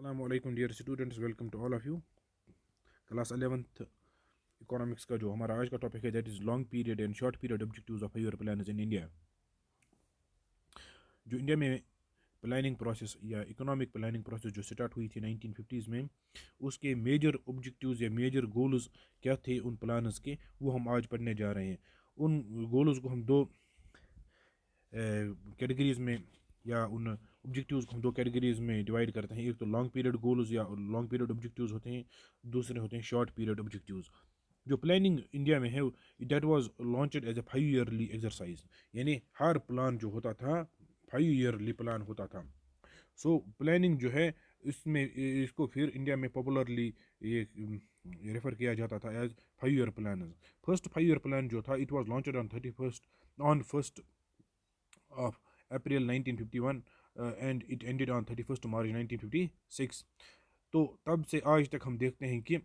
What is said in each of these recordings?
Assalamu alaikum dear students, welcome to all of you. Class 11th economics का जो हमारा आज का टॉपिक है that is long period and short period objectives of higher planners in India. जो India में planning process या economic planning process जो स्टार्ट हुई थी 1950s में, उसके मेजर ऑब्जेक्टिव्स या मेजर गोल्स क्या थे उन प्लानर्स के, वो हम आज पढ़ने जा रहे हैं। उन गोल्स को हम दो कैटेगरीज में या उन ऑब्जेक्टिव्स को हम दो कैटेगरीज में डिवाइड करते हैं। एक तो लॉन्ग पीरियड गोल्स या लॉन्ग पीरियड ऑब्जेक्टिव्स होते हैं, दूसरे होते हैं शॉर्ट पीरियड ऑब्जेक्टिव्स। जो प्लानिंग इंडिया में है that was launched as a 5 yearly exercise, यानी हर प्लान जो होता था 5 ईयरली प्लान होता था। सो प्लानिंग जो है इसमें इसको फिर इंडिया में पॉपुलरली ये रेफर किया जाता था as 5 year plan. First 5 year plan जो था it was launched on first of April 1951 and it ended on 31st March 1956। तो तब से आज तक हम देखते हैं कि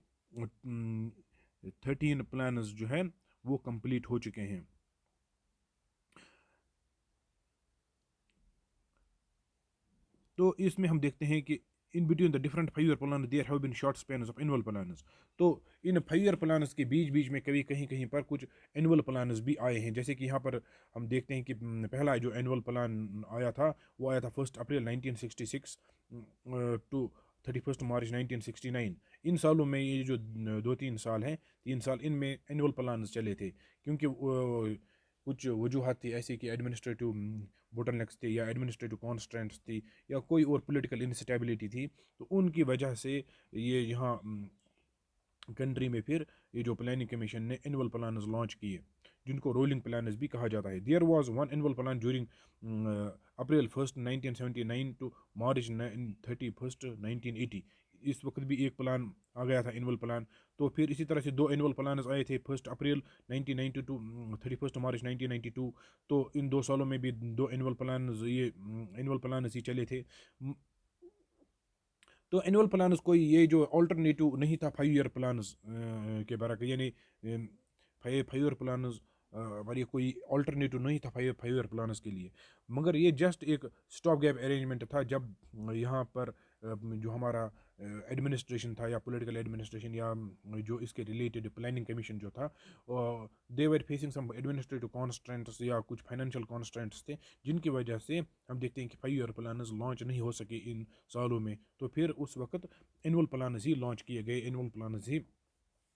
13 प्लान्स जो हैं वो कंप्लीट हो चुके हैं। तो इसमें हम देखते हैं कि in between the different 5 year plan there have been short spans of annual plans. तो इन 5 ईयर प्लान्स के बीच बीच में कभी कहीं कहीं पर कुछ एनुअल प्लान्स भी आए हैं। जैसे कि यहाँ पर हम देखते हैं कि पहला जो एनुअल प्लान आया था वो आया था 1 अप्रैल 1966 टू 31 मार्च 1969। इन सालों में ये जो 2-3 साल हैं, 3 साल इनमें एनुअल प्लान चले थे, क्योंकि कुछ वजूहत थी ऐसी कि एडमिनिस्ट्रेटिव बोटलनेक्स थी या एडमिनिस्ट्रेटिव कॉन्स्टेंट्स थी या कोई और पॉलिटिकल इंस्टेबिलिटी थी। तो उनकी वजह से ये यहाँ कंट्री में फिर ये जो प्लानिंग कमीशन ने एनुअल प्लान्स लॉन्च किए, जिनको रोलिंग प्लान्स भी कहा जाता है। There was one annual plan during April 1 1979 to March 31 1980। इस वक्त भी एक प्लान आ गया था एनुअल प्लान। तो फिर इसी तरह से दो एनुअल प्लान आए थे 1 अप्रैल 1990 टू 31 मार्च 1992। तो इन 2 सालों में भी दो एनुअल प्लान ये एनुअल प्लान ही चले थे। तो एनुअल प्लान्स कोई ये जो ऑल्टरनेटिव नहीं था 5 ईयर प्लान्स के बरक, यानी 5 ईयर प्लान्स और ये कोई ऑल्टरनेटिव नहीं था 5 ईयर प्लान्स के लिए, मगर ये जस्ट एक स्टॉप गैप अरेंजमेंट था। जब यहाँ पर जो हमारा एडमिनिस्ट्रेशन था या पॉलिटिकल एडमिनिस्ट्रेशन या जो इसके रिलेटेड प्लानिंग कमीशन जो था, they were facing some administrative constraints या कुछ फाइनेंशियल कॉन्स्ट्रेंट्स थे, जिनकी वजह से हम देखते हैं कि 5 ईयर प्लान्स लॉन्च नहीं हो सके इन सालों में। तो फिर उस वक्त एनुअल प्लान्स ही लॉन्च किए गए, एनुअल प्लान्स ही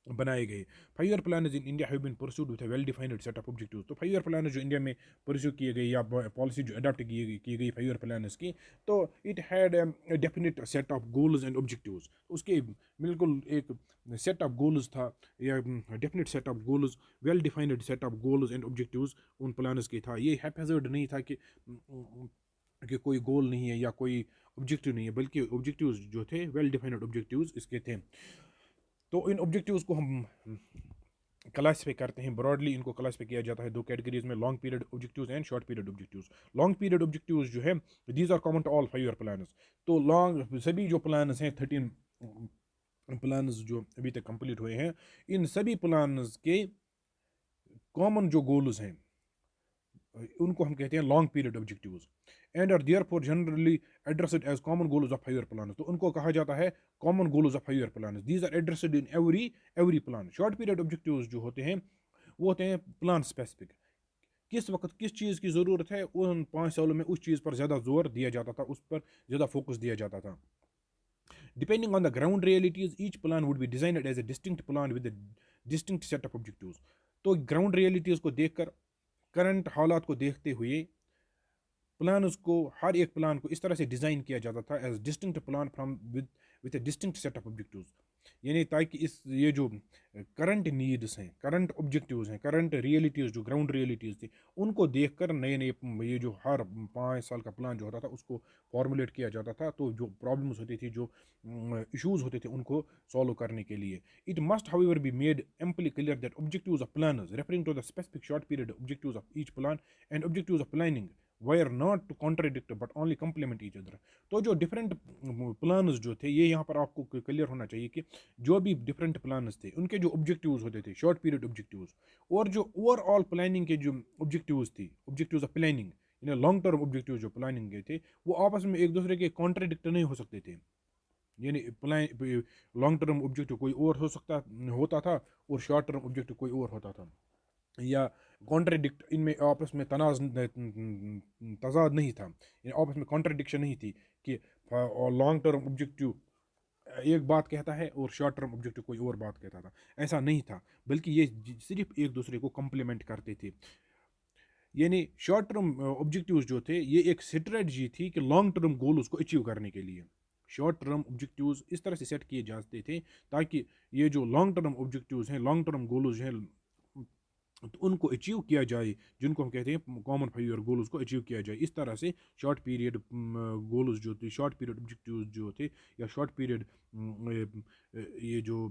बनाए गए। 5 year plan in India have been pursued with a well defined set of objectives. तो 5 ईयर प्लान जो इंडिया में परस्यू किए गए या पॉलिसी जो अडॉप्ट की गई 5 ईयर प्लान की, तो it had definite set of goals and objectives. उसके बिल्कुल एक सेट ऑफ गोल्स था या definite set of goals, well defined set of goals and objectives उन प्लान्स के था। ये हैप्पैज़र्ड नहीं था कि कोई गोल नहीं है या कोई ऑब्जेक्टिव नहीं है, बल्कि ऑब्जेक्टिव्स जो थे वेल डिफाइंड ऑब्जेक्टिव्स इसके थे। तो इन ऑब्जेक्टिव्स को हम क्लासिफाई करते हैं ब्रॉडली। इनको क्लासिफाई किया जाता है दो कैटेगरीज में, long period objectives and short period objectives. Long period objectives जो है these are common to all 5 year plans. तो लॉन्ग सभी जो प्लान्स हैं 13 प्लान्स जो अभी तक कंप्लीट हुए हैं, इन सभी प्लान्स के कॉमन जो गोल्स हैं उनको हम कहते हैं long period objectives and are there for generally addressed as common goals of 5 year plan. तो उनको कहा जाता है common goals of 5 year plan. These are addressed in every plan. Short period objectives जो होते हैं वो होते हैं प्लान स्पेसिफिक, किस वक्त किस चीज़ की ज़रूरत है उन 5 सालों में उस चीज़ पर ज़्यादा जोर दिया जाता था, उस पर ज़्यादा फोकस दिया जाता था। Depending on the ground realities each plan would be designed as a distinct plan with distinct set of objectives. तो ग्राउंड रियलिटीज को देखकर, करंट हालात को देखते हुए प्लान्स को, हर एक प्लान को इस तरह से डिज़ाइन किया जाता था as distinct plan from with a distinct set of objectives, यानी ताकि इस ये जो करंट नीड्स हैं, करंट ऑब्जेक्टिव्स हैं, करंट रियलिटीज़ जो ग्राउंड रियलिटीज़ थी, उनको देखकर नए नए ये जो हर 5 साल का प्लान जो होता था उसको फॉर्मुलेट किया जाता था। तो जो प्रॉब्लम्स होती थी, जो इश्यूज होते थे, उनको सॉल्व करने के लिए it must however be made amply clear that objectives of planners referring to the specific short period objectives of each plan and objectives of planning were not to contradict but only complement each other। तो जो different plans जो थे, ये यहाँ पर आपको clear होना चाहिए कि जो भी डिफरेंट प्लान्स थे उनके जो ऑब्जेक्टिव्स होते थे शॉर्ट पीरियड ऑब्जेक्टिव्स, और जो ओवरऑल प्लानिंग के जो ऑब्जेक्टिव्स थी, ऑब्जेक्टिव्स ऑफ प्लानिंग यानी लॉन्ग टर्म ऑब्जेक्टिव्स जो प्लानिंग के थे, वो आपस में एक दूसरे के कॉन्ट्रडिक्ट नहीं हो सकते थे। यानी प्लान लॉन्ग टर्म ऑब्जेक्टिव कोई और हो सकता होता था और शॉर्ट टर्म ऑब्जेक्टिव कोई और होता था, या कॉन्ट्रडिक्ट इनमें आपस में तजाद नहीं था, यानी आपस में कॉन्ट्रडिक्शन नहीं थी कि लॉन्ग टर्म ऑब्जेक्टिव एक बात कहता है और शॉर्ट टर्म ऑब्जेक्टिव कोई और बात कहता था। ऐसा नहीं था, बल्कि ये सिर्फ एक दूसरे को कंप्लीमेंट करते थे। यानी शॉर्ट टर्म ऑब्जेक्टिव्स जो थे ये एक स्ट्रेटजी थी कि लॉन्ग टर्म गोल उसको अचीव करने के लिए। शॉर्ट टर्म ऑब्जेक्टिव्स इस तरह से सेट किए जाते थे ताकि ये जो लॉन्ग टर्म ऑब्जेक्टिव्स हैं, लॉन्ग टर्म गोल्स हैं, तो उनको अचीव किया जाए, जिनको हम कहते हैं कॉमन 5 ईयर गोल्स को अचीव किया जाए। इस तरह से शॉर्ट पीरियड गोल्स जो थे, शॉर्ट पीरियड ऑब्जेक्टिव्स जो थे, या शॉर्ट पीरियड ये जो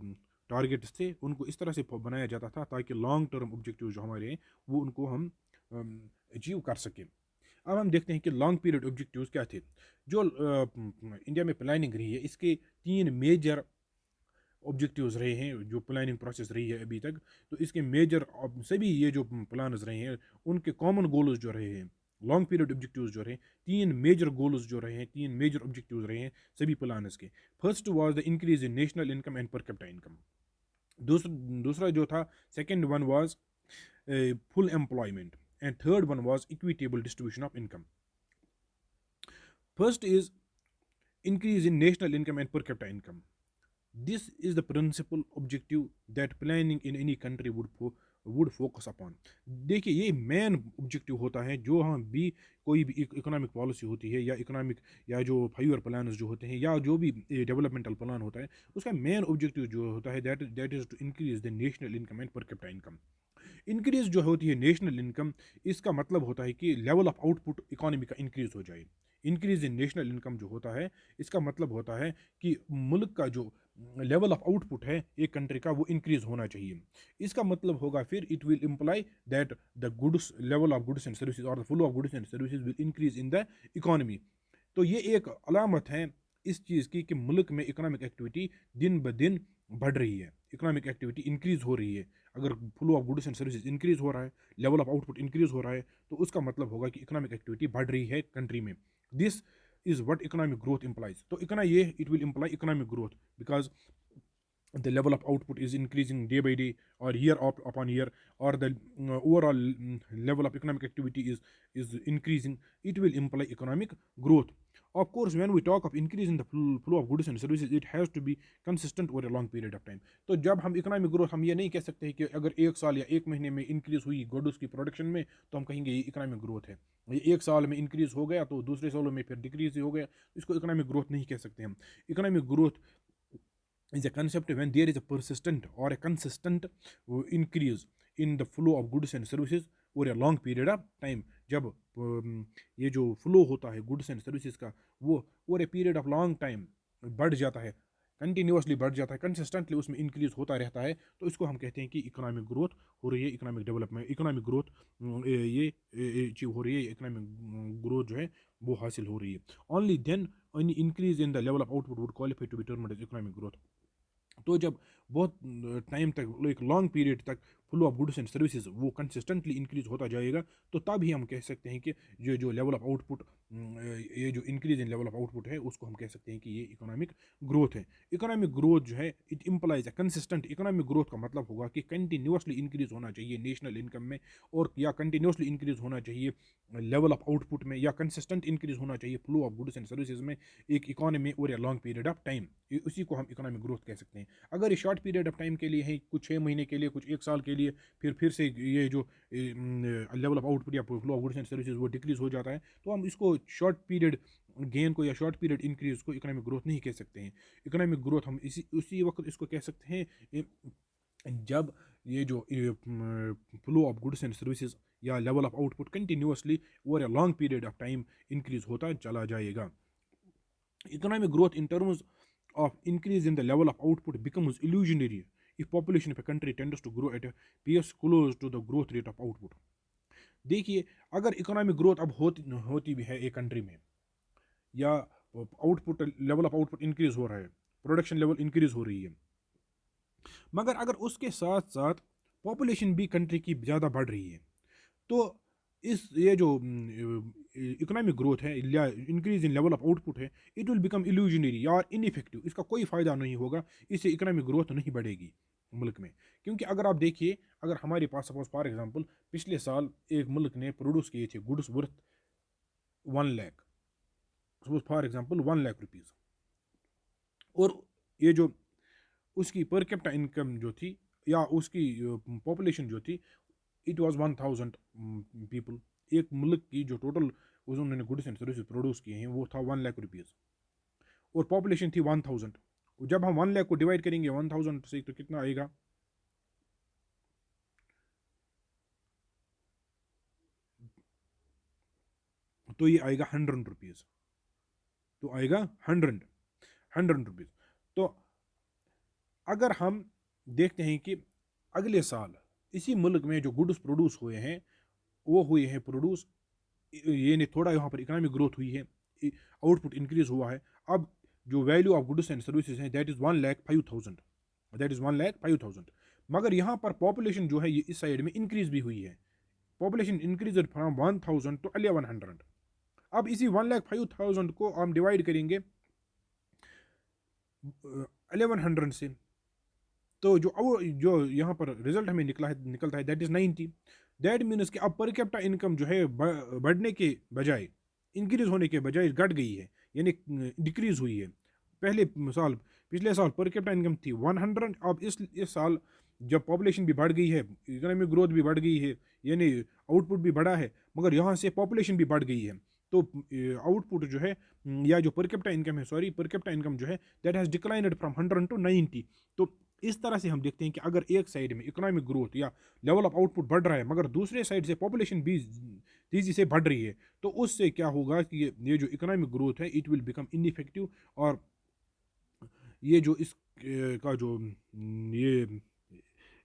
टारगेट्स थे, उनको इस तरह से बनाया जाता था ताकि लॉन्ग टर्म ऑब्जेक्टिव जो हमारे हैं वो उनको हम अचीव कर सकें। अब हम देखते हैं कि लॉन्ग पीरियड ऑब्जेक्टिव्स क्या थे। जो इंडिया में प्लानिंग रही है, इसके 3 मेजर ऑब्जेक्टिव्स रहे हैं, जो प्लानिंग प्रोसेस रही है अभी तक। तो इसके मेजर सभी ये जो प्लान्स रहे हैं, उनके कॉमन गोल्स जो रहे हैं, लॉन्ग पीरियड ऑब्जेक्टिव्स जो रहे, 3 मेजर गोल्स जो रहे हैं, 3 मेजर ऑब्जेक्टिव्स रहे हैं सभी प्लान्स के। First was the increase in national income and per capita income. दूसरा जो था, second one was full employment, and third one was equitable distribution of income. First is increase in national income and per capita income. This is the principal objective that planning in any country would focus upon. देखिए, ये main objective होता है जो हम भी कोई भी economic policy होती है, या इकोनॉमिक, या जो 5 ईयर प्लान जो होते हैं, या जो भी डेवलपमेंटल प्लान होता है, उसका मेन ऑब्जेक्टिव जो होता है that is to increase the national income and per capita income. Increase जो होती है नेशनल इनकम, इसका मतलब होता है कि लेवल ऑफ आउटपुट इकोनॉमी का इंक्रीज हो जाए। इंक्रीज इन नेशनल इनकम जो होता है, इसका मतलब होता है कि मुल्क का जो लेवल ऑफ आउटपुट है एक कंट्री का, वो इंक्रीज होना चाहिए। इसका मतलब होगा फिर it will imply that the goods level of goods and services और the flow of goods and services will increase in the economy. तो ये एक अलामत है इस चीज़ की कि मुल्क में इकोनॉमिक एक्टिविटी दिन ब दिन बढ़ रही है, इकोनॉमिक एक्टिविटी इंक्रीज हो रही है। अगर flow of goods and services increase हो रहा है, लेवल ऑफ आउटपुट इंक्रीज हो रहा है, तो उसका मतलब होगा कि इकोनॉमिक एक्टिविटी बढ़ रही है कंट्री में। This is what economic growth implies. तो ये it will imply economic growth because the level of output is increasing day by day or year upon year, or the overall level of economic activity is increasing, it will imply economic growth. Of course, when we talk of increasing the flow of goods and services, it has to be consistent over a long period of time. तो जब हम economic growth, हम ये नहीं कह सकते कि अगर 1 साल या 1 महीने में इंक्रीज हुई गुड्स की प्रोडक्शन में तो हम कहेंगे ये इकोनॉमिक ग्रोथ है। ये 1 साल में इंक्रीज हो गया तो दूसरे सालों में फिर डिक्रीज हो गया, इसको इकोनॉमिक ग्रोथ नहीं कह सकते हम। Economic growth is a concept when there is a persistent or a consistent increase in the flow of goods and services over a long period of time। जब ये जो फ्लो होता है गुड्स एंड सर्विसेज का, वो over a period of long time बढ़ जाता है, कंटिन्यूसली बढ़ जाता है, कंसिस्टेंटली उसमें इंक्रीज होता रहता है, तो इसको हम कहते हैं कि इकोनॉमिक ग्रोथ हो रही है, इकोनॉमिक डेवलपमेंट, इकोनॉमिक ग्रोथ ये अचीव हो रही है, इकोनॉमिक ग्रोथ जो है वो हासिल हो रही है। Only then any increase in the level of output would qualify to be termed as economic growth. तो जब बहुत टाइम तक, एक लॉन्ग पीरियड तक flow of goods and services वो कंसिस्टेंटली इंक्रीज होता जाएगा, तो तब ही हम कह सकते हैं कि जो जो लेवल ऑफ आउटपुट, ये जो increase in level of output है, उसको हम कह सकते हैं कि ये इकोनॉमिक ग्रोथ है। इकोनॉमिक ग्रोथ जो है it implies a consistent. Economic growth का मतलब होगा कि कंटिन्यूसली इंक्रीज होना चाहिए नेशनल इनकम में, और या कंटिन्यूसली इंक्रीज होना चाहिए लेवल ऑफ आउटपुट में, या कंसिस्टेंट इंक्रीज होना चाहिए flow of goods and services में एक economy over a long period of time. उसी को हम इकोनॉमिक ग्रोथ कह सकते हैं। अगर ये शॉर्ट पीरियड ऑफ टाइम के लिए है, कुछ 6 महीने के लिए, कुछ 1 साल के लिए, फिर से ये जो लेवल ऑफ आउटपुट या flow of goods and services वो डिक्रीज हो जाता है, तो हम इसको शॉर्ट पीरियड गेन को या शॉर्ट पीरियड इंक्रीज को इकोनॉमिक ग्रोथ नहीं कह सकते हैं। इकोनॉमिक ग्रोथ हम उसी वक्त इसको कह सकते हैं जब ये जो flow of goods and services या level of output continuously over a long period of time increase होता चला जाएगा। Economic growth in terms of increase in the level of output becomes illusionary if population of a country tends to grow at a pace close to the growth rate of output। देखिए, अगर economic growth अब होती भी है एक country में, या output level of output increase हो रहा है, प्रोडक्शन लेवल इंक्रीज हो रही है, मगर अगर उसके साथ साथ पॉपुलेशन भी कंट्री की ज़्यादा बढ़ रही है, तो ये जो इकोनॉमिक ग्रोथ है या increase in level of output है, इट विल बिकम इल्यूजनरी और इनइफेक्टिव, इसका कोई फ़ायदा नहीं होगा, इससे इकोनॉमिक ग्रोथ नहीं बढ़ेगी मुल्क में। क्योंकि अगर आप देखिए, अगर हमारे पास सपोज फॉर एग्जांपल पिछले साल एक मुल्क ने प्रोड्यूस किए थे goods worth 1 lakh, suppose for example 1 lakh rupees, और ये जो उसकी पर कैपिटा इनकम जो थी या उसकी पॉपुलेशन जो थी, इट वाज 1000 पीपल। एक मुल्क की जो टोटल उन्होंने गुड्स एंड सर्विसेज प्रोड्यूस किए हैं वो था 1 लाख रुपीज़, और पॉपुलेशन थी 1000। जब हम 1 लाख को डिवाइड करेंगे 1000 से तो कितना आएगा, तो ये आएगा 100 रुपीज़, तो आएगा 100 रुपीज़। तो अगर हम देखते हैं कि अगले साल इसी मुल्क में जो गुड्स प्रोड्यूस हुए हैं वो हुए हैं प्रोड्यूस, ये नहीं थोड़ा यहाँ पर इकोनॉमिक ग्रोथ हुई है, आउटपुट इंक्रीज हुआ है। अब जो value of goods and services हैं दैट इज़ 1,05,000, दैट इज़ 1,05,000। मगर यहाँ पर पॉपुलेशन जो है ये इस साइड में इंक्रीज भी हुई है, पॉपुलेशन इंक्रीज फ्रॉम 1000 टू 1100। अब इसी 1,05,000 को हम डिवाइड करेंगे 1100 से, तो जो यहाँ पर रिजल्ट हमें निकलता है दैट इज़ 90। दैट मीन्स कि अब पर कैपिटा इनकम जो है बढ़ने के बजाय, इंक्रीज होने के बजाय घट गई है, यानी डिक्रीज हुई है। पिछले साल पर कैपिटा इनकम थी 100, अब इस साल जब पॉपुलेशन भी बढ़ गई है, इकोनॉमिक ग्रोथ भी बढ़ गई है, यानी आउटपुट भी बढ़ा है, मगर यहाँ से पॉपुलेशन भी बढ़ गई है, तो आउटपुट जो है या जो पर कैपिटा इनकम है, सॉरी पर कैपिटा इनकम जो है that has declined from 100 to 90। तो इस तरह से हम देखते हैं कि अगर एक साइड में इकोनॉमिक ग्रोथ या लेवल ऑफ आउटपुट बढ़ रहा है मगर दूसरे साइड से पॉपुलेशन भी तेज़ी से बढ़ रही है, तो उससे क्या होगा कि ये जो इकोनॉमिक ग्रोथ है इट विल बिकम इनइफेक्टिव, और ये जो इस का जो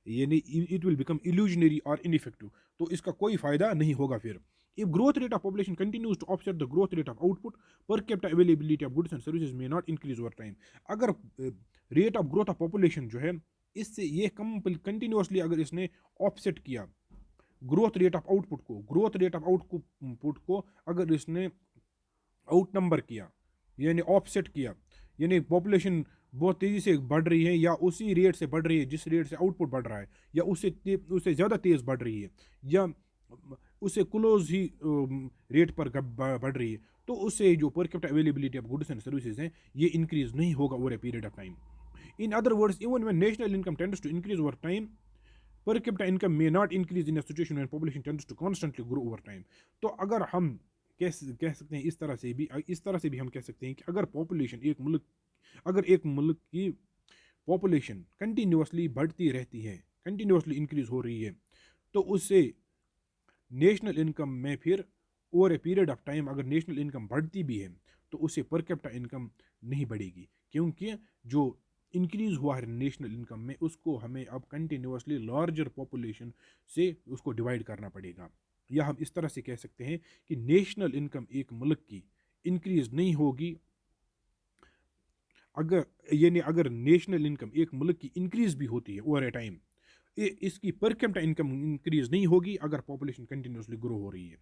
ये नहीं, इट विल बिकम इल्यूजनरी और इनइफेक्टिव, तो इसका कोई फ़ायदा नहीं होगा फिर। If growth rate of population continues to offset the growth rate of output, per capita availability of goods and services may not increase over time। अगर rate of growth of population जो है इससे ये कंटिन्यूसली अगर इसने offset किया growth rate of output को, growth rate of output को अगर इसने आउट नंबर किया, यानी ऑफसेट किया, यानी पॉपुलेशन बहुत तेज़ी से बढ़ रही है या उसी रेट से बढ़ रही है जिस रेट से आउटपुट बढ़ रहा है, या उससे ज़्यादा तेज़ बढ़ रही है, या उससे क्लोज ही रेट पर बढ़ रही है, तो उससे जो per capita availability of goods and services हैं ये इंक्रीज नहीं होगा over a period of time. In other words, even when national income tends to increase over time, per capita income may not increase in a situation when population tends to constantly grow over time. तो अगर हम कह सकते हैं इस तरह से भी हम कह सकते हैं कि अगर एक मुल्क की पॉपुलेशन कंटिन्यूसली बढ़ती रहती है, कंटिन्यूसली इंक्रीज हो रही है, तो उससे नेशनल इनकम में फिर over a period of time अगर नेशनल इनकम बढ़ती भी है तो उससे पर कैपिटा इनकम नहीं बढ़ेगी, क्योंकि जो इंक्रीज हुआ है नेशनल इनकम में उसको हमें अब कंटिन्यूसली लार्जर पॉपुलेशन से उसको डिवाइड करना पड़ेगा। या हम इस तरह से कह सकते हैं कि नेशनल इनकम एक मुल्क की इंक्रीज नहीं होगी अगर नेशनल इनकम एक मुल्क की इंक्रीज भी होती है ओवर ए टाइम, इसकी पर कैपिटा इनकम इंक्रीज नहीं होगी अगर पॉपुलेशन कंटिन्यूसली ग्रो हो रही है।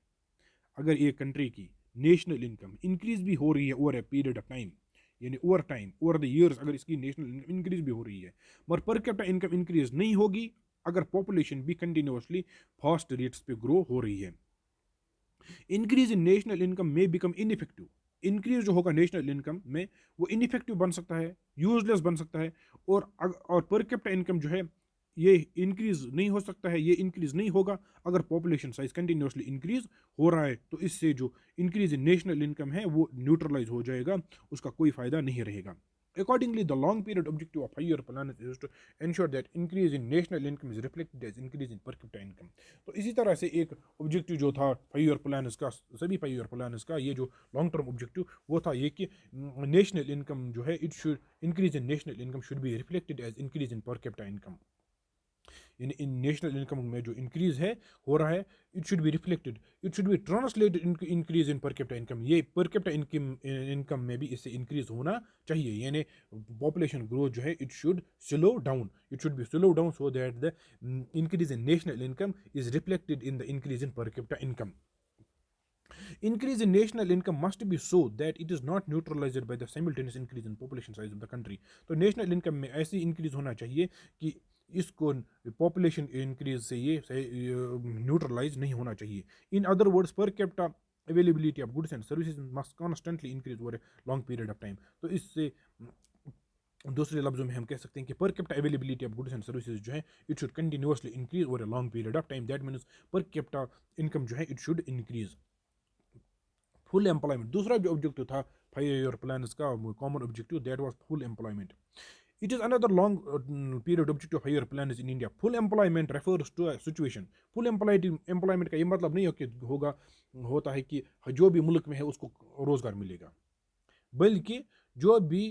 अगर एक कंट्री की नेशनल इनकम इंक्रीज भी हो रही है over a period of time, यानी ओवर द ईयर्स अगर इसकी नेशनल इनकम इंक्रीज भी हो रही है, मगर पर कैपिटा इनकम इंक्रीज नहीं होगी अगर पॉपुलेशन भी कंटिन्यूसली फास्ट रेट्स पे ग्रो हो रही है। इंक्रीज इन नेशनल इनकम में बिकम इनइफेक्टिव, इंक्रीज जो होगा नेशनल इनकम में वो इनइफेक्टिव बन सकता है, यूजलेस बन सकता है, और पर कैपिटा इनकम जो है ये इंक्रीज नहीं हो सकता है, ये इंक्रीज नहीं होगा अगर पॉपुलेशन साइज कंटिन्यूसली इंक्रीज हो रहा है, तो इससे जो इंक्रीज इन नेशनल इनकम है वो न्यूट्रलाइज हो जाएगा, उसका कोई फायदा नहीं रहेगा। Accordingly, the long period objective of 5-year plan is to ensure that increase in national income is reflected as increase in per capita income। तो इसी तरह से एक ऑब्जेक्टिव जो था 5-year प्लान का, सभी 5-year प्लान का ये जो लॉन्ग टर्म ऑब्जेक्टिव वो था ये कि नेशनल इनकम जो है it should increase in national income should be reflected as increase in per capita income, यानी इन नेशनल इनकम में जो इंक्रीज है हो रहा है it should be reflected, it should B translated in increase in per capita income, ये पर capita income में भी इससे इंक्रीज होना चाहिए, यानी पॉपुलेशन ग्रोथ जो है it should slow down, it should be slow down so that the increase in national income is reflected in the increase in per capita income. Increase in national income must be so that it is not neutralized by the simultaneous increase in population size of the country. तो national income में ऐसी increase होना चाहिए कि इसको population increase से ये neutralise नहीं होना चाहिए. इन other words per capita availability of goods and services must constantly increase over a long period of time. तो इससे दूसरे लफ्जों में हम कह सकते हैं कि पर capita availability of goods and services जो है it should continuously increase over a long period of time. That means पर कैपिटा इनकम जो है it should increase. Full employment दूसरा जो ऑब्जेक्टिव था 5 ईयर प्लान का common objective that was full employment. It is another long period objective of higher plans in India. Full employment refers to a situation. Full employment का ये मतलब नहीं होता है कि जो भी मुल्क में है उसको रोजगार मिलेगा, बल्कि जो भी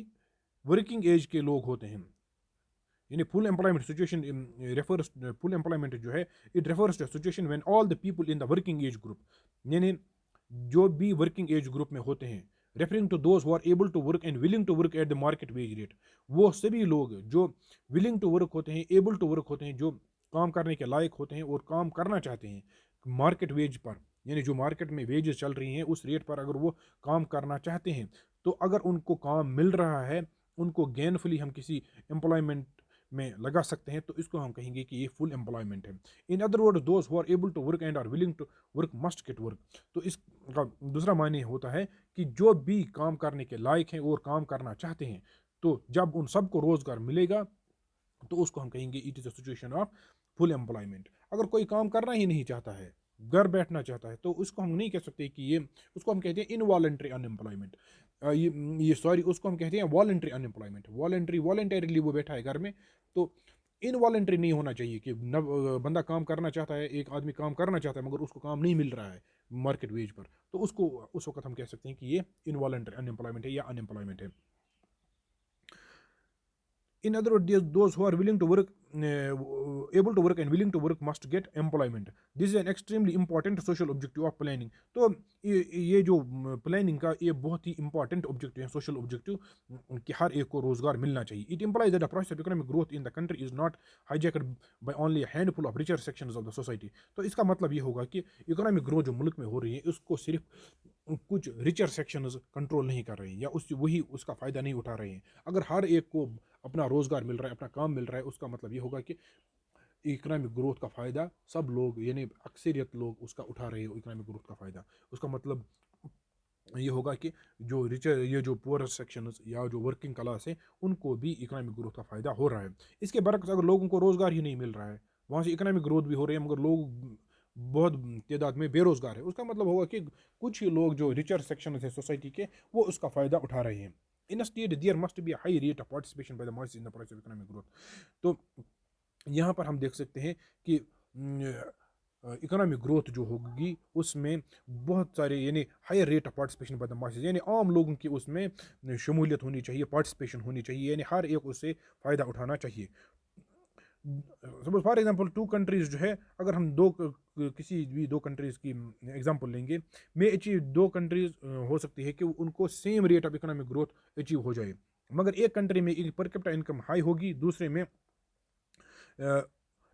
वर्किंग एज के लोग होते हैं, यानी full employment situation refers full employment जो है it refers to situation when all the people in the working age group, यानी जो भी वर्किंग एज ग्रुप में होते हैं, referring to those who are able to work and willing to work at the market wage rate. वो सभी लोग जो विलिंग टू वर्क होते हैं, एबल टू वर्क होते हैं, जो काम करने के लायक होते हैं और काम करना चाहते हैं मार्केट वेज पर, यानी जो मार्केट में वेजेस चल रही हैं उस रेट पर अगर वो काम करना चाहते हैं, तो अगर उनको काम मिल रहा है, उनको गेनफुली हम किसी एम्प्लॉयमेंट में लगा सकते हैं, तो इसको हम कहेंगे कि ये फुल एम्प्लॉयमेंट है. In other word those who are able to work and are willing to work must get work. तो इसका दूसरा मायने होता है कि जो भी काम करने के लायक हैं और काम करना चाहते हैं, तो जब उन सबको रोजगार मिलेगा तो उसको हम कहेंगे it is a situation of full employment. अगर कोई काम करना ही नहीं चाहता है, घर बैठना चाहता है, तो उसको हम नहीं कह सकते कि ये, उसको हम कहते हैं इनवॉलंटरी अनएम्प्लॉयमेंट. ये सॉरी उसको हम कहते हैं वॉलंटरी अनएम्प्लॉयमेंट. वॉलंटरीली वो बैठा है घर में, तो इनवॉलंटरी नहीं होना चाहिए कि बंदा काम करना चाहता है, एक आदमी काम करना चाहता है मगर उसको काम नहीं मिल रहा है मार्केट वेज पर, तो उसको उस वक्त हम कह सकते हैं कि ये इनवॉलंटरी अनएम्प्लॉयमेंट है या अनएम्प्लॉयमेंट है. In other words, those who are willing to work, able to work and willing to work must get employment. This is an extremely important social objective of planning. तो ये जो planning का ये बहुत ही इंपॉर्टेंट ऑब्जेक्टिव है, social objective, कि हर एक को रोजगार मिलना चाहिए. It implies that the process of economic growth in the country is not hijacked by only handful of richer sections of the society. तो इसका मतलब ये होगा कि इकोनॉमिक ग्रोथ जो मुल्क में हो रही है उसको सिर्फ कुछ रिचर सेक्शंस कंट्रोल नहीं कर रहे हैं या वही उसका फ़ायदा नहीं उठा रहे हैं. अगर हर एक को अपना रोज़गार मिल रहा है, अपना काम मिल रहा है, उसका मतलब ये होगा कि इकोनॉमिक ग्रोथ का फ़ायदा सब लोग, यानी अक्सरियत लोग उसका उठा रहे हैं इकोनॉमिक ग्रोथ का फ़ायदा. उसका मतलब ये होगा कि जो रिचर, ये जो पुअर सेक्शंस या जो वर्किंग क्लास है, उनको भी इकोनॉमिक ग्रोथ का फ़ायदा हो रहा है. इसके बरक्स अगर लोगों को रोज़गार ही नहीं मिल रहा है, वहाँ से इकोनॉमिक ग्रोथ भी हो रही है मगर लोग बहुत तादाद में बेरोज़गार है, उसका मतलब होगा कि कुछ ही लोग जो रिचर सेक्शन है सोसाइटी के, वो उसका फ़ायदा उठा रहे हैं. In a state there must be high rate of participation by the masses in the process of economic growth. तो यहाँ पर हम देख सकते हैं कि इकोनॉमिक ग्रोथ जो होगी उसमें बहुत सारे, यानी higher rate of participation by the masses, यानी आम लोगों की उसमें शमूलियत होनी चाहिए, पार्टिसिपेशन होनी चाहिए, यानी हर एक उससे फ़ायदा उठाना चाहिए. Suppose for example two countries जो है, अगर हम किसी भी दो कंट्रीज की एग्जांपल लेंगे, में अचीव दो कंट्रीज हो सकती है कि उनको same rate of economic growth achieve हो जाए, मगर एक कंट्री में पर कैपिटा इनकम हाई होगी, दूसरे में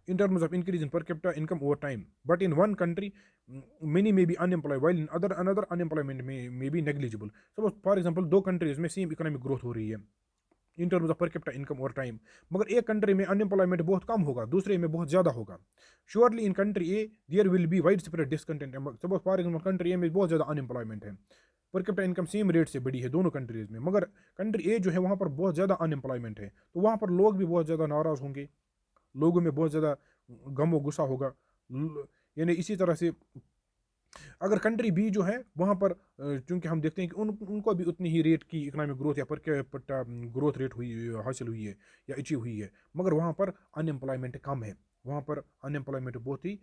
in terms of increase in per capita income over time, but in one country many may be unemployed while in another unemployment may be negligible. Suppose for example दो countries में same economic growth हो रही है in terms of पर capita income over time, मगर एक country में unemployment बहुत कम होगा, दूसरे में बहुत ज़्यादा होगा. Surely in country A there will be widespread discontent. Suppose for example country A में बहुत ज़्यादा अनएम्प्लॉयमेंट है, पर कैपिटा इनकम सेम रेट से बड़ी है दोनों कंट्रीज़ में, मगर कंट्री ए जो है वहाँ पर बहुत ज़्यादा अनएम्प्लॉयमेंट है, तो वहाँ पर लोग भी बहुत ज़्यादा नाराज़ होंगे, लोगों में बहुत ज़्यादा गम व गुस्सा होगा. यानी इसी तरह से अगर कंट्री बी जो है वहाँ पर चूंकि हम देखते हैं कि उनको भी उतनी ही रेट की इकोनॉमिक ग्रोथ या पर कैपिटा ग्रोथ रेट हासिल हुई है या अचीव हुई है, मगर वहाँ पर अनएम्प्लॉयमेंट कम है, वहाँ पर अनएम्प्लॉयमेंट बहुत ही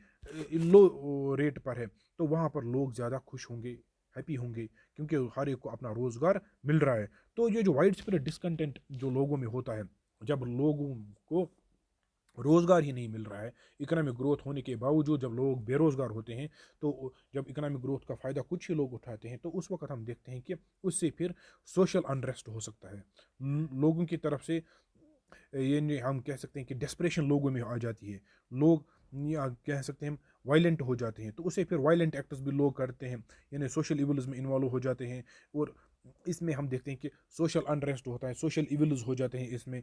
लो रेट पर है, तो वहाँ पर लोग ज़्यादा खुश होंगे, हैप्पी होंगे, क्योंकि हर एक को अपना रोज़गार मिल रहा है. तो ये जो वाइड स्प्रेड डिसकंटेंट जो लोगों में होता है, जब लोगों को रोज़गार ही नहीं मिल रहा है, इकोनॉमिक ग्रोथ होने के बावजूद जब लोग बेरोज़गार होते हैं, तो जब इकोनॉमिक ग्रोथ का फ़ायदा कुछ ही लोग उठाते हैं, तो उस वक्त हम देखते हैं कि उससे फिर सोशल अनरेस्ट हो सकता है. लोगों की तरफ से ये हम कह सकते हैं कि डेस्परेशन लोगों में आ जाती है, लोग या कह सकते हैं हम वायलेंट हो जाते हैं, तो उसे फिर वायलेंट एक्ट्स भी लोग करते हैं, यानी सोशल इवल्स में इन्वॉल्व हो जाते हैं। और इसमें हम देखते हैं कि सोशल अनरेस्ट होता है, सोशल इवल्स हो जाते हैं इसमें।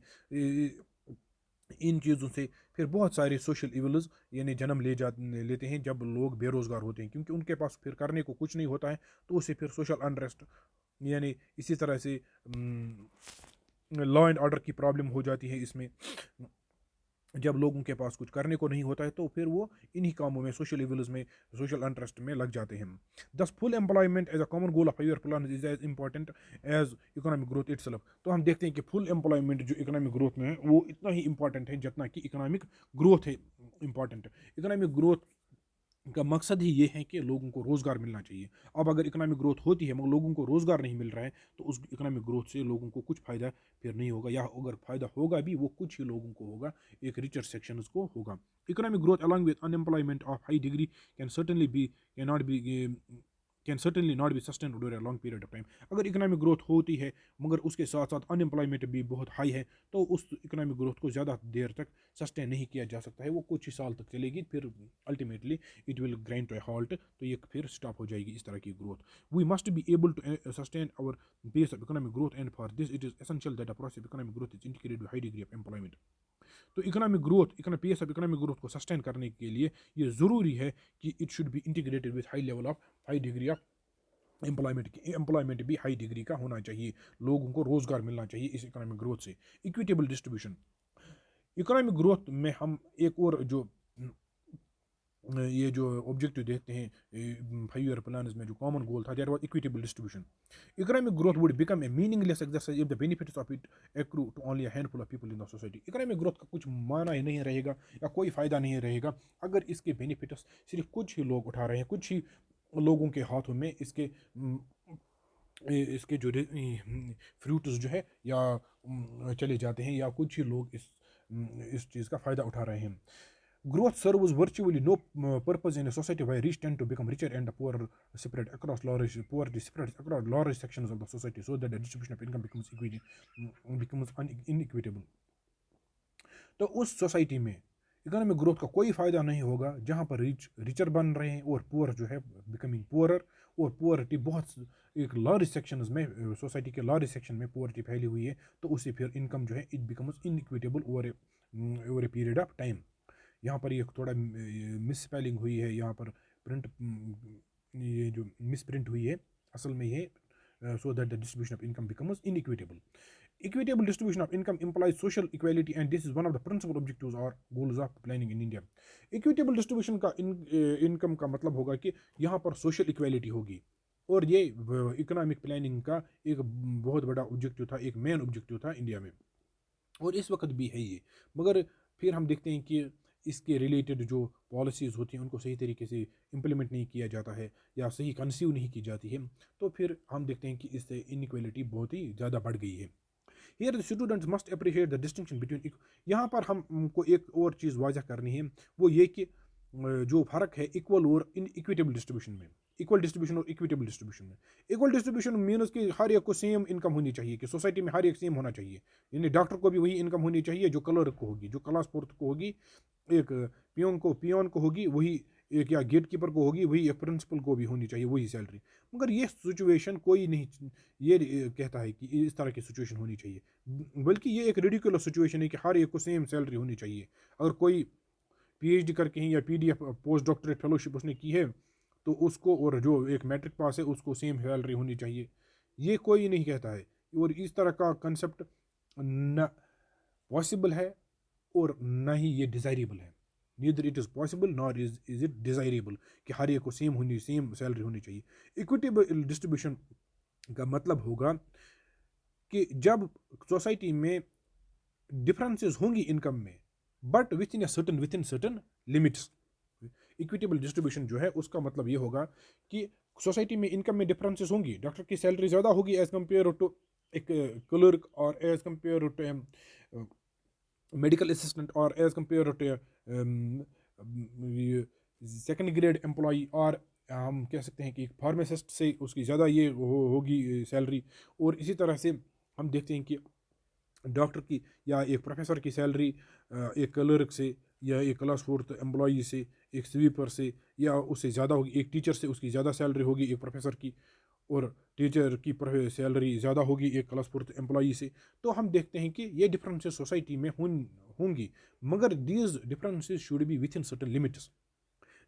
इन चीज़ों से फिर बहुत सारे सोशल इवल्स यानी जन्म लेते हैं जब लोग बेरोज़गार होते हैं, क्योंकि उनके पास फिर करने को कुछ नहीं होता है, तो उससे फिर सोशल अनरेस्ट यानी इसी तरह से लॉ एंड ऑर्डर की प्रॉब्लम हो जाती है इसमें। जब लोगों के पास कुछ करने को नहीं होता है तो फिर वो इन्हीं कामों में, सोशल इवल्स में, सोशल इंटरेस्ट में लग जाते हैं। Thus full employment as a common goal of five year plan is as important as economic growth itself. तो हम देखते हैं कि फुल एम्प्लॉयमेंट जो इकोनॉमिक ग्रोथ में है वो इतना ही इंपॉर्टेंट है जितना कि इकोनॉमिक ग्रोथ है इंपॉर्टेंट। इकोनॉमिक ग्रोथ का मकसद ही ये है कि लोगों को रोज़गार मिलना चाहिए। अब अगर इकोनॉमिक ग्रोथ होती है मगर लोगों को रोज़गार नहीं मिल रहा है, तो उस इकोनॉमिक ग्रोथ से लोगों को कुछ फ़ायदा फिर नहीं होगा, या अगर फ़ायदा होगा भी वो कुछ ही लोगों को होगा, एक रिचर सेक्शंस को होगा। Economic growth along with unemployment of high degree can certainly B can not be can certainly not be sustain over a long period of time. अगर इकोनॉमिक ग्रोथ होती है मगर उसके साथ साथ अनएम्प्लॉयमेंट भी बहुत हाई है, तो उस इकोनॉमिक ग्रोथ को ज़्यादा देर तक सस्टेन नहीं किया जा सकता है, वो कुछ ही साल तक चलेगी, फिर ultimately it will grind to a halt, तो ये फिर स्टॉप हो जाएगी इस तरह की growth. We must be able to sustain our pace of economic growth, and for this it is essential that a process of economic growth is integrated with high degree of employment. तो economic growth, pace of economic growth को sustain करने के लिए ये ज़रूरी है कि it should be integrated with high level of, high degree of employment की। एम्प्लॉयमेंट भी हाई डिग्री का होना चाहिए, लोगों को रोज़गार मिलना चाहिए इस इकोनॉमिक ग्रोथ से। इक्विटेबल डिस्ट्रीब्यूशन, इकोनॉमिक ग्रोथ में हम एक और जो ये जो ऑब्जेक्टिव देखते हैं 5 ईयर प्लान में, जो कॉमन गोल था that was equitable distribution. Economic growth would become a meaningless exercise if the benefits of it accrue to only a handful of people in the society. Economic growth का कुछ माना ही नहीं रहेगा या कोई फ़ायदा नहीं रहेगा अगर इसके बेनिफिट्स सिर्फ कुछ ही लोग उठा रहे हैं, कुछ ही लोगों के हाथों में इसके जो फ्रूट्स जो है या चले जाते हैं, या कुछ ही लोग इस चीज़ का फ़ायदा उठा रहे हैं। Growth serves virtually no purpose in a society where rich tend to become richer and the poor spread across large poverty spreads across large sections of the society, so that the distribution of income becomes inequitable. तो उस society में economic growth का कोई फ़ायदा नहीं होगा जहाँ पर रिचर बन रहे हैं और पुअर जो है बिकमिंग पुअरर, और पुअरिटी बहुत एक लार्ज सेक्शंस में, सोसाइटी के लार्ज सेक्शन में पुअरिटी फैली हुई है, तो उससे फिर इनकम जो है it becomes inequitable over a period of time. यहाँ पर ये थोड़ा मिस स्पेलिंग हुई है, यहाँ पर प्रिंट ये जो मिस प्रिंट हुई है असल में ये so that the distribution of income becomes inequitable. Equitable distribution of income implies social equality, and this is one of the principal objectives or goals of planning in India. Equitable distribution का income का मतलब होगा कि यहाँ पर social equality होगी, और ये इकोनॉमिक प्लानिंग का एक बहुत बड़ा ऑब्जेक्टिव था, एक मेन ऑब्जेक्टिव था इंडिया में, और इस वक्त भी है ये। मगर फिर हम देखते हैं कि इसके रिलेटेड जो पॉलिसीज़ होती हैं उनको सही तरीके से इम्प्लीमेंट नहीं किया जाता है या सही कंसीव नहीं की जाती है, तो फिर हम देखते हैं कि इससे इनइक्वालिटी बहुत ही ज़्यादा बढ़ गई है। Here the students must appreciate the distinction between, यहाँ पर हमको एक और चीज़ वाजह करनी है, वो ये कि जो फ़र्क है इक्वल और इन इक्विटेबल डिस्ट्रीब्यूशन में, इक्वल डिस्ट्रीब्यूशन और इक्विटेबल डिस्ट्रीब्यूशन में। इक्वल डिस्ट्रीब्यूशन मीन्स कि हर एक को सेम इनकम होनी चाहिए, कि सोसाइटी में हर एक सेम होना चाहिए, यानी डॉक्टर को भी वही इनकम होनी चाहिए जो क्लर्क को होगी, जो क्लास फोर्थ को होगी, एक पियोन को होगी वही, एक या गेट कीपर को होगी वही, एक प्रिंसिपल को भी होनी चाहिए वही सैलरी। मगर ये सिचुएशन कोई नहीं ये कहता है कि इस तरह की सिचुएशन होनी चाहिए, बल्कि ये एक रिडिकुलस सिचुएशन है कि हर एक को सेम सैलरी होनी चाहिए। अगर कोई पीएचडी करके ही या पीडीएफ पोस्ट डॉक्टरेट फेलोशिप उसने की है, तो उसको, और जो एक मैट्रिक पास है उसको सेम सैलरी होनी चाहिए, ये कोई नहीं कहता है। और इस तरह का कंसेप्ट न पॉसिबल है और ना ही ये डिज़ायरेबल है। Neither it is possible nor is it desirable कि हर एक को सेम सैलरी होनी चाहिए। इक्विटेबल डिस्ट्रीब्यूशन का मतलब होगा कि जब सोसाइटी में डिफरेंसेस होंगी इनकम में, but with in certain limits. Equitable distribution जो है उसका मतलब ये होगा कि सोसाइटी में इनकम में डिफरेंसेस होंगी, डॉक्टर की सैलरी ज़्यादा होगी एज कम्पेयर टू एक क्लर्क, और as compare to medical assistant, और as compare to second grade employee, और हम कह सकते हैं कि एक फार्मासिस्ट से उसकी ज़्यादा ये होगी सैलरी। और इसी तरह से हम देखते हैं कि डॉक्टर की या एक प्रोफेसर की सैलरी एक क्लर्क से या एक क्लास फोर्थ एम्प्लॉई से, एक स्वीपर से, या उससे ज़्यादा होगी, एक टीचर से उसकी ज़्यादा सैलरी होगी एक प्रोफेसर की, और टीचर की सैलरी ज़्यादा होगी एक क्लास फोर्थ एम्प्लॉई से। तो हम देखते हैं कि ये डिफरेंसेस सोसाइटी में होंगी, मगर these differences should be with in certain limits.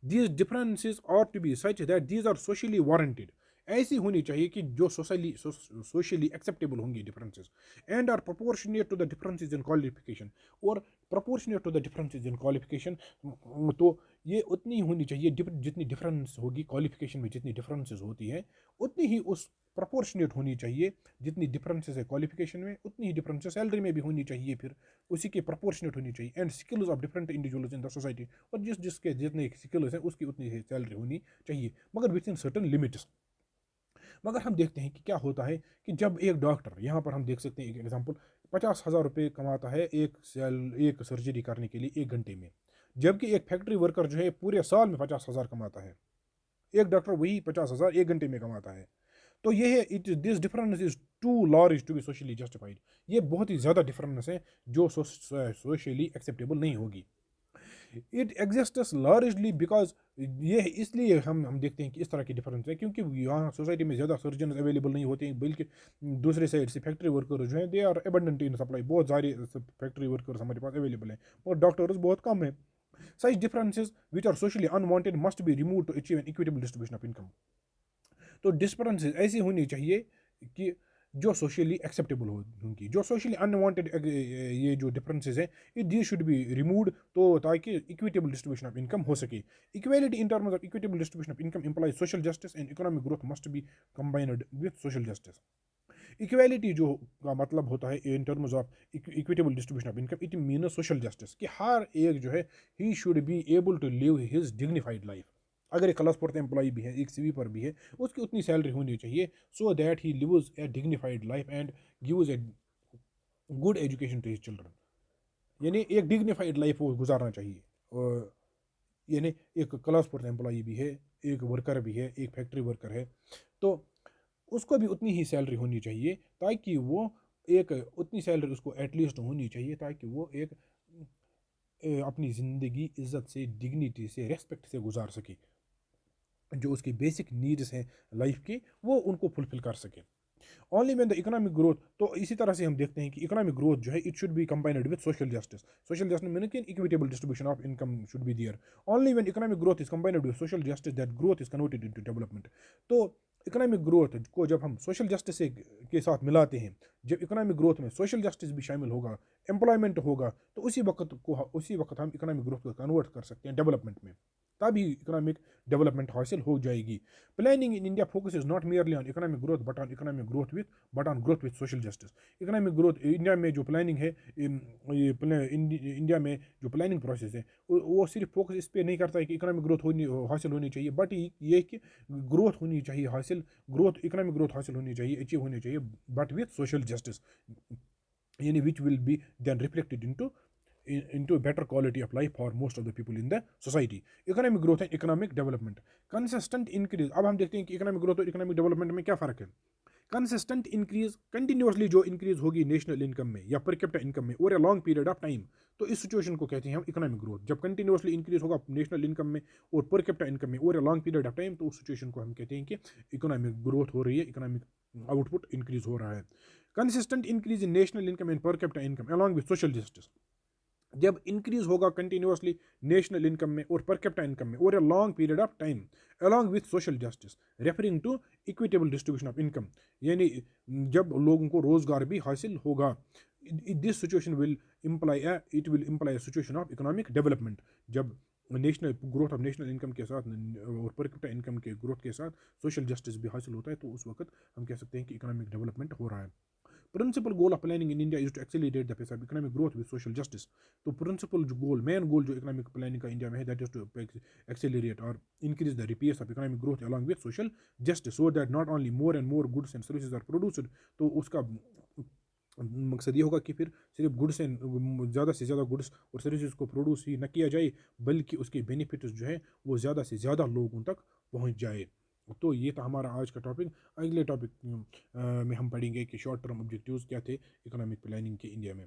These differences ought to be such that these are socially warranted। ऐसी होनी चाहिए कि जो सोशली एक्सेप्टेबल होंगी differences, and are proportionate to the differences in qualification, और proportionate to the differences in qualification. तो ये उतनी होनी चाहिए जितनी डिफरेंस होगी क्वालिफिकेशन में, जितनी डिफरेंसेस होती हैं उतनी ही उस प्रोपोर्शनेट होनी चाहिए। जितनी डिफरेंसेस है क्वालिफिकेशन में उतनी ही डिफरेंसेस सैलरी में भी होनी चाहिए, फिर उसी के प्रोपोर्शनेट होनी चाहिए। And skills of different individuals in the society, और जिसके जितने स्किल्स हैं उसकी उतनी ही सैलरी होनी चाहिए, मगर विद इन सर्टन लिमिट्स। मगर हम देखते हैं कि क्या होता है कि जब एक डॉक्टर, यहाँ पर हम देख सकते हैं एक एग्जांपल, 50,000 रुपये कमाता है एक सर्जरी करने के लिए 1 घंटे में, जबकि एक फैक्ट्री वर्कर जो है पूरे साल में 50,000 कमाता है। एक डॉक्टर वही 50,000 1 घंटे में कमाता है। तो ये है, it this difference is too large to be socially justified. ये बहुत ही ज़्यादा डिफरेंस है जो सोशली एक्सेप्टेबल नहीं होगी। इट एग्जिस्ट्स लार्जली बिकॉज, ये इसलिए हम देखते हैं कि इस तरह की डिफरेंस है क्योंकि यहाँ सोसाइटी में ज़्यादा सर्जन अवेलेबल नहीं होते हैं, बल्कि दूसरे साइड से फैक्ट्री वर्कर्स जो हैं they are abundant in supply. बहुत सारे फैक्ट्री वर्कर्स हमारे पास अवेलेबल हैं और डॉक्टर्स बहुत कम है। Such differences which are socially unwanted must be removed to achieve an equitable distribution of income। तो डिफरेंसेस ऐसी होनी चाहिए कि जो सोशली एक्सेप्टेबल हो उनकी, जो सोशली अनवांटेड ये जो डिफरेंसेस हैं ये शुड बी रिमूव्ड, तो ताकि इक्विटेबल डिस्ट्रीब्यूशन ऑफ इनकम हो सके। Equality in terms of equitable distribution of income implies social justice and economic growth must be combined with social justice. Equality जो का मतलब होता है in terms of equitable distribution of income, it mean social justice, कि हर एक जो है he should be able to live his dignified life. अगर एक क्लास फोर्थ एम्प्लॉय भी है, एक स्वीपर भी है, उसकी उतनी सैलरी होनी चाहिए so that he lives a dignified life and gives a good education to his children. यानी एक डिग्निफाइड लाइफ वो गुजारना चाहिए। और यानी एक क्लास फोर्थ एम्प्लॉय भी है, एक वर्कर भी है, एक फैक्ट्री वर्कर है, तो उसको भी उतनी ही सैलरी होनी चाहिए, ताकि वो एक उतनी सैलरी उसको एटलीस्ट होनी चाहिए ताकि वो एक अपनी ज़िंदगी इज़्ज़त से, डिग्निटी से, रेस्पेक्ट से गुजार सके। जो उसकी बेसिक नीड्स हैं लाइफ की वो उनको फुलफिल कर सके। Only when the economic growth, तो इसी तरह से हम देखते हैं कि इकोनॉमिक ग्रोथ जो है it should be combined with social justice. Social justice mean कि equitable distribution of income should be there. Only when economic growth is combined with social justice that growth is converted into development. तो economic growth को जब हम social justice के साथ मिलाते हैं, जब इकोनॉमिक ग्रोथ में सोशल जस्टिस भी शामिल होगा, एम्प्लॉयमेंट होगा, तो उसी वक्त हम इकोनॉमिक ग्रोथ को कन्वर्ट कर सकते हैं डेवलपमेंट में, तभी इकोनॉमिक डेवलपमेंट हासिल हो जाएगी। Planning in India focus is not merely on economic growth but on growth with social justice. Economic growth India में जो प्लानिंग है, इंडिया में जो प्लानिंग प्रोसेस है वो सिर्फ फोकस इस पर नहीं करता है कि इकोनॉमिक ग्रोथ हासिल होनी चाहिए, बट ये कि ग्रोथ होनी चाहिए हासिल, इकोनॉमिक ग्रोथ हासिल होनी चाहिए, अचीव होनी चाहिए, बट विद सोशल जस्टिस, यानी which will be then reflected into a better quality of life for most of the people in the society। Economic growth and economic development, consistent increase. अब हम देखते हैं कि economic growth और economic development में क्या फ़र्क है। कंसिस्टेंट इंक्रीज, कंटिन्यूसली जो इंक्रीज होगी नेशनल इनकम में या पर कैपिटा इनकम में over a long period of time, तो इस सिचुएशन को कहते हैं हम इकोनॉमिक ग्रोथ। जब कंटिन्यूसली इंक्रीज होगा नेशनल इनकम में और पर कैपिटा इनकम में over a long period of time, तो उस सिचुएशन को हम कहते हैं कि इकोनॉमिक ग्रोथ हो रही है, इकोनॉमिक आउटपुट इंक्रीज हो रहा है। Consistent increase in national income and per capita income along with social justice, जब इंक्रीज होगा कंटिन्यूसली नेशनल इनकम में और पर कैपिटा इनकम में over a long period of time along with social justice referring to equitable distribution of income, यानी जब लोगों को रोजगार भी हासिल होगा। This situation will imply situation of economic development, जब national growth of national income के साथ और पर कैपिटा इनकम के ग्रोथ के साथ सोशल जस्टिस भी हासिल होता है, तो उस वक्त हम कह सकते हैं कि इकोनॉमिक डेवलपमेंट हो रहा है। Principal goal of planning in India is to accelerate the pace of economic growth with social justice. तो प्रिंसिपल जो गोल, मेन गोल जो इकोनॉमिक प्लानिंग का इंडिया में है, दैट इज टू एक्सेलरेट और increase the pace of economic growth along with social justice, so that not only more and more goods and services are produced. तो उसका मकसद ये होगा कि फिर सिर्फ गुड्स एंड ज़्यादा से ज़्यादा गुड्स और सर्विसेज को प्रोड्यूस ही न किया जाए, बल्कि उसके बेनिफिट्स जो है वो ज़्यादा से ज़्यादा लोगों तक पहुँच जाए। तो ये था हमारा आज का टॉपिक। अगले टॉपिक में हम पढ़ेंगे कि शॉर्ट टर्म ऑब्जेक्टिव्स क्या थे इकोनॉमिक प्लानिंग के इंडिया में।